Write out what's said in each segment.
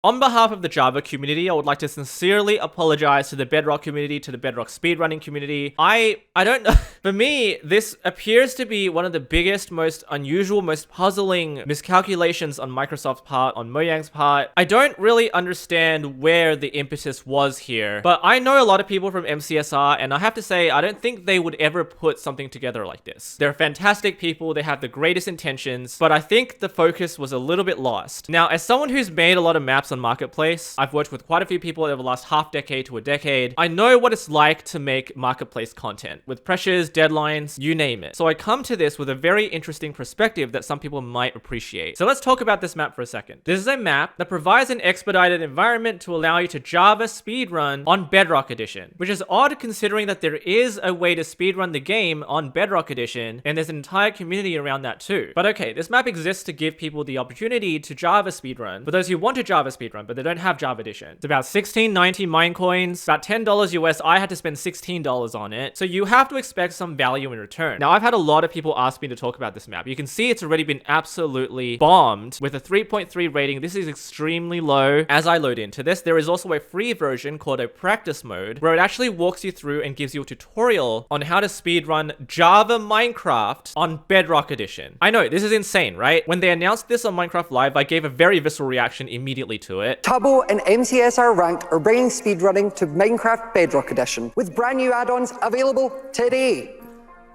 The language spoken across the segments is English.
On behalf of the Java community, I would like to sincerely apologize to the Bedrock community, to the Bedrock speedrunning community. I don't know. For me, this appears to be one of the biggest, most unusual, most puzzling miscalculations on Microsoft's part, on Mojang's part. I don't really understand where the impetus was here, but I know a lot of people from MCSR, and I have to say, I don't think they would ever put something together like this. They're fantastic people, they have the greatest intentions, but I think the focus was a little bit lost. Now, as someone who's made a lot of maps on Marketplace, I've worked with quite a few people over the last half decade to a decade. I know what it's like to make Marketplace content, with pressures, deadlines, you name it. So I come to this with a very interesting perspective that some people might appreciate. So let's talk about this map for a second. This is a map that provides an expedited environment to allow you to Java speedrun on Bedrock Edition, which is odd considering that there is a way to speedrun the game on Bedrock Edition, and there's an entire community around that too. But okay, this map exists to give people the opportunity to Java speedrun, for those who want to Java speedrun, but they don't have Java Edition. It's about 16.90 mine coins, about $10 US. I had to spend $16 on it. So you have to expect some value in return. Now, I've had a lot of people ask me to talk about this map. You can see it's already been absolutely bombed with a 3.3 rating. This is extremely low. As I load into this, there is also a free version called a practice mode, where it actually walks you through and gives you a tutorial on how to speedrun Java Minecraft on Bedrock Edition. I know, this is insane, right? When they announced this on Minecraft Live, I gave a very visceral reaction immediately to it. Tubbo and MCSR Ranked are bringing speedrunning to Minecraft Bedrock Edition, with brand new add-ons available today.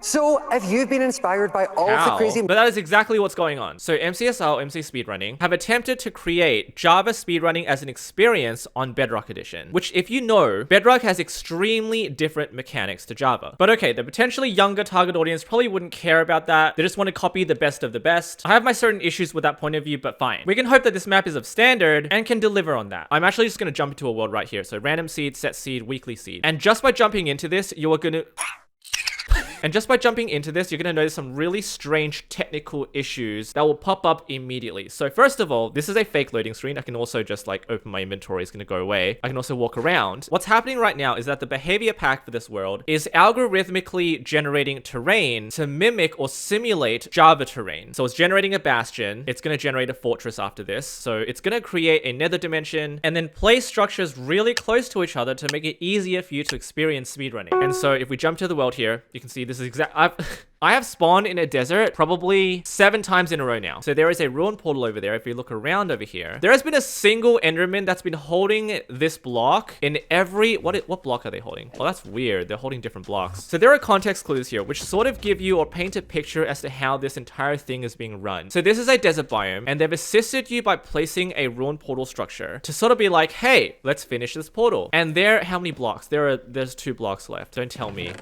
So, if you've been inspired by all of the crazy... But that is exactly what's going on. So MCSR, MC Speedrunning, have attempted to create Java speedrunning as an experience on Bedrock Edition, which, if you know, Bedrock has extremely different mechanics to Java. But okay, the potentially younger target audience probably wouldn't care about that. They just want to copy the best of the best. I have my certain issues with that point of view, but fine. We can hope that this map is of standard and can deliver on that. I'm actually just going to jump into a world right here. So random seed, set seed, weekly seed. And just by jumping into this, you are going to... And just by jumping into this, you're going to notice some really strange technical issues that will pop up immediately. So first of all, this is a fake loading screen. I can also just like open my inventory, it's going to go away. I can also walk around. What's happening right now is that the behavior pack for this world is algorithmically generating terrain to mimic or simulate Java terrain. So it's generating a bastion. It's going to generate a fortress after this. So it's going to create a nether dimension and then place structures really close to each other to make it easier for you to experience speedrunning. And so if we jump to the world here, you can see this is exact. I have spawned in a desert probably 7 times in a row now. So there is a ruined portal over there. If you look around over here, there has been a single Enderman that's been holding this block in every... What block are they holding? Oh, that's weird. They're holding different blocks. So there are context clues here, which sort of give you or paint a picture as to how this entire thing is being run. So this is a desert biome, and they've assisted you by placing a ruined portal structure to sort of be like, hey, let's finish this portal. And there, how many blocks? There's 2 blocks left. Don't tell me.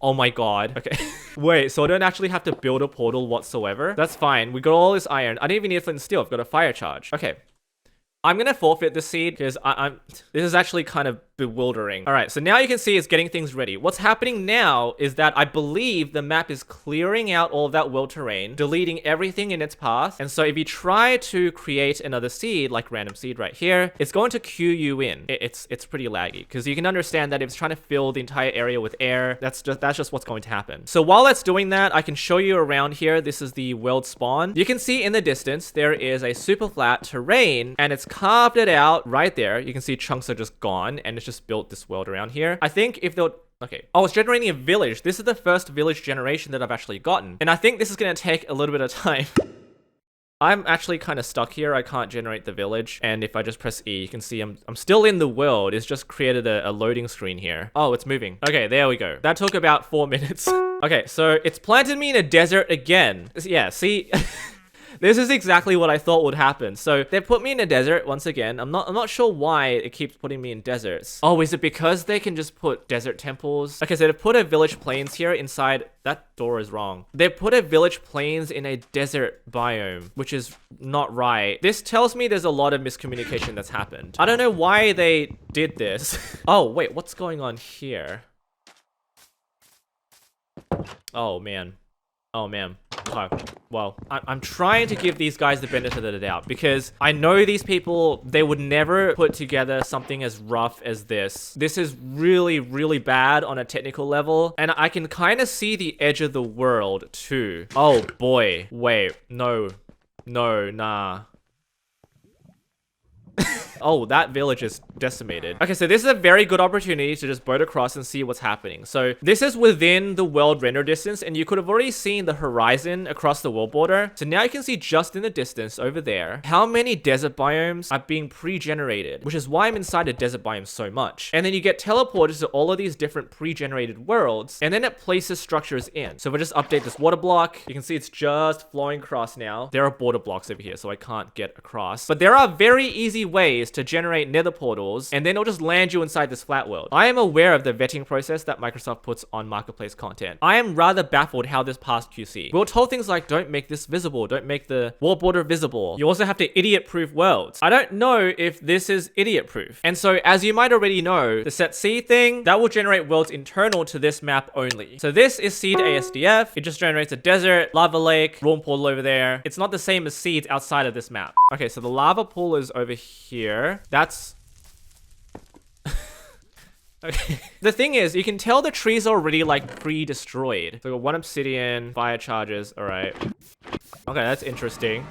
Oh my God. Okay. Wait, so I don't actually have to build a portal whatsoever? That's fine. We got all this iron. I don't even need flint and steel. I've got a fire charge. Okay. I'm gonna forfeit this seed because this is actually kind of bewildering. All right, so now you can see it's getting things ready. What's happening now is that I believe the map is clearing out all of that world terrain, deleting everything in its path. And so if you try to create another seed, like random seed right here, it's going to queue you in. It's pretty laggy because you can understand that if it's trying to fill the entire area with air, that's just what's going to happen. So while that's doing that, I can show you around here. This is the world spawn. You can see in the distance, there is a super flat terrain and it's carved it out right there. You can see chunks are just gone and it's just built this world around here. I think if they'll... Okay. Oh, it's generating a village. This is the first village generation that I've actually gotten. And I think this is going to take a little bit of time. I'm actually kind of stuck here. I can't generate the village. And if I just press E, you can see I'm still in the world. It's just created a loading screen here. Oh, it's moving. Okay, there we go. That took about 4 minutes. Okay, so it's planted me in a desert again. Yeah, see... This is exactly what I thought would happen. So they put me in a desert once again. I'm not sure why it keeps putting me in deserts. Oh, is it because they can just put desert temples? Okay, so they've put a village plains here inside. That door is wrong. They put a village plains in a desert biome, which is not right. This tells me there's a lot of miscommunication that's happened. I don't know why they did this. Oh, wait, what's going on here? Oh, man. Oh, man. Okay. Well, I'm trying to give these guys the benefit of the doubt because I know these people, they would never put together something as rough as this. This is really, really bad on a technical level, and I can kind of see the edge of the world too. Oh boy. Wait. No. No, nah. Oh, that village is decimated. Okay, so this is a very good opportunity to just boat across and see what's happening. So this is within the world render distance, and you could have already seen the horizon across the world border. So now you can see just in the distance over there how many desert biomes are being pre-generated, which is why I'm inside a desert biome so much. And then you get teleported to all of these different pre-generated worlds, and then it places structures in. So if I just update this water block, you can see it's just flowing across now. There are border blocks over here, so I can't get across. But there are very easy ways to generate nether portals, and then it'll just land you inside this flat world. I am aware of the vetting process that Microsoft puts on marketplace content. I am rather baffled how this passed QC. We were told things like, don't make this visible, don't make the world border visible. You also have to idiot-proof worlds. I don't know if this is idiot-proof. And so, as you might already know, the set C thing, that will generate worlds internal to this map only. So this is seed ASDF. It just generates a desert, lava lake, lawn portal over there. It's not the same as seeds outside of this map. Okay, so the lava pool is over here. That's... Okay. The thing is, you can tell the trees are already like pre-destroyed. So 1 obsidian, fire charges. All right. Okay, that's interesting.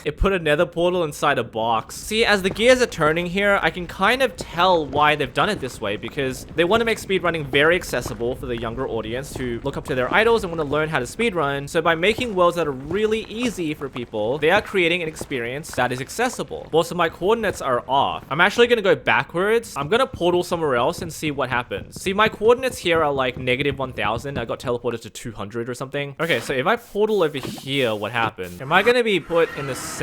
It put a nether portal inside a box. See, as the gears are turning here, I can kind of tell why they've done it this way, because they want to make speedrunning very accessible for the younger audience who look up to their idols and want to learn how to speedrun. So by making worlds that are really easy for people, they are creating an experience that is accessible. Also, my coordinates are off. I'm actually going to go backwards. I'm going to portal somewhere else and see what happens. See, my coordinates here are like -1000. I got teleported to 200 or something. Okay, so if I portal over here, what happened? Am I going to be put in the same...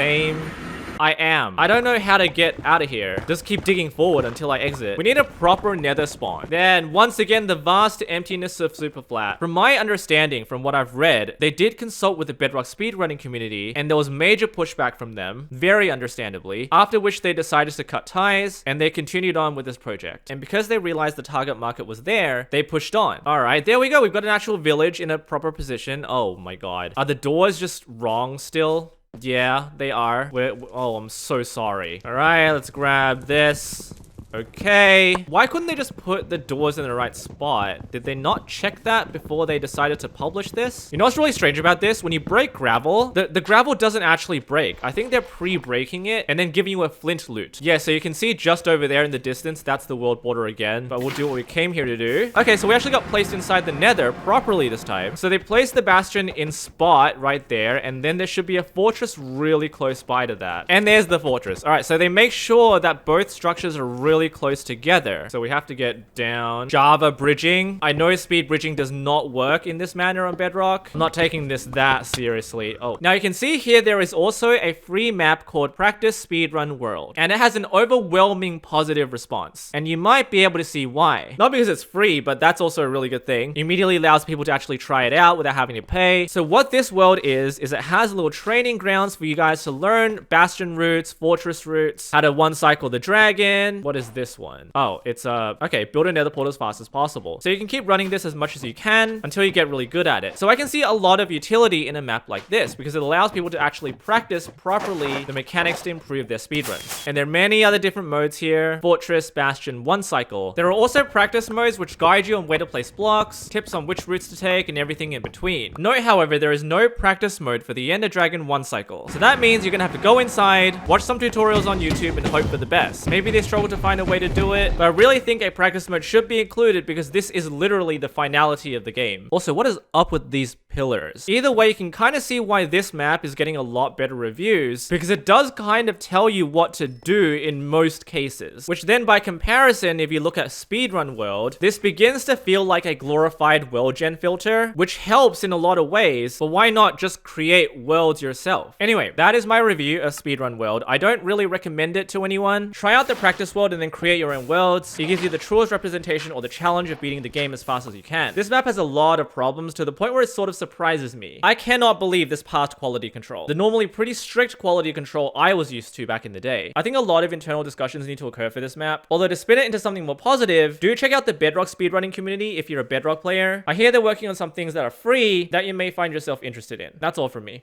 I am. I don't know how to get out of here. Just keep digging forward until I exit. We need a proper nether spawn. Then, once again, the vast emptiness of Superflat. From my understanding, from what I've read, they did consult with the Bedrock speedrunning community, and there was major pushback from them, very understandably, after which they decided to cut ties, and they continued on with this project. And because they realized the target market was there, they pushed on. Alright, there we go. We've got an actual village in a proper position. Oh my god. Are the doors just wrong still? Yeah, they are. Oh, I'm so sorry. All right, let's grab this. Okay. Why couldn't they just put the doors in the right spot? Did they not check that before they decided to publish this? You know what's really strange about this? When you break gravel, the gravel doesn't actually break. I think they're pre-breaking it and then giving you a flint loot. Yeah, so you can see just over there in the distance, that's the world border again. But we'll do what we came here to do. Okay, so we actually got placed inside the nether properly this time. So they placed the bastion in spot right there, and then there should be a fortress really close by to that. And there's the fortress. All right, so they make sure that both structures are really close together. So we have to get down. Java bridging. I know speed bridging does not work in this manner on Bedrock. I'm not taking this that seriously. Oh, now you can see here there is also a free map called Practice Speedrun World, and it has an overwhelming positive response. And you might be able to see why. Not because it's free, but that's also a really good thing. It immediately allows people to actually try it out without having to pay. So what this world is it has little training grounds for you guys to learn bastion routes, fortress routes, how to one cycle the dragon. What is this one? Oh, it's okay, build a nether portal as fast as possible. So you can keep running this as much as you can until you get really good at it. So I can see a lot of utility in a map like this because it allows people to actually practice properly the mechanics to improve their speedruns. And there are many other different modes here: fortress, bastion, one cycle. There are also practice modes which guide you on where to place blocks, tips on which routes to take, and everything in between. Note, however, there is no practice mode for the Ender Dragon one cycle. So that means you're gonna have to go inside, watch some tutorials on YouTube, and hope for the best. Maybe they struggle to find a way to do it, but I really think a practice mode should be included because this is literally the finality of the game. Also, what is up with these pillars? Either way, you can kind of see why this map is getting a lot better reviews because it does kind of tell you what to do in most cases, which then by comparison, if you look at Speedrun World, this begins to feel like a glorified world gen filter, which helps in a lot of ways, but why not just create worlds yourself? Anyway, that is my review of Speedrun World. I don't really recommend it to anyone. Try out the practice world and then create your own worlds. It gives you the truest representation or the challenge of beating the game as fast as you can. This map has a lot of problems to the point where it sort of surprises me. I cannot believe this passed quality control, the normally pretty strict quality control I was used to back in the day. I think a lot of internal discussions need to occur for this map. Although to spin it into something more positive, do check out the Bedrock speedrunning community if you're a Bedrock player. I hear they're working on some things that are free that you may find yourself interested in. That's all from me.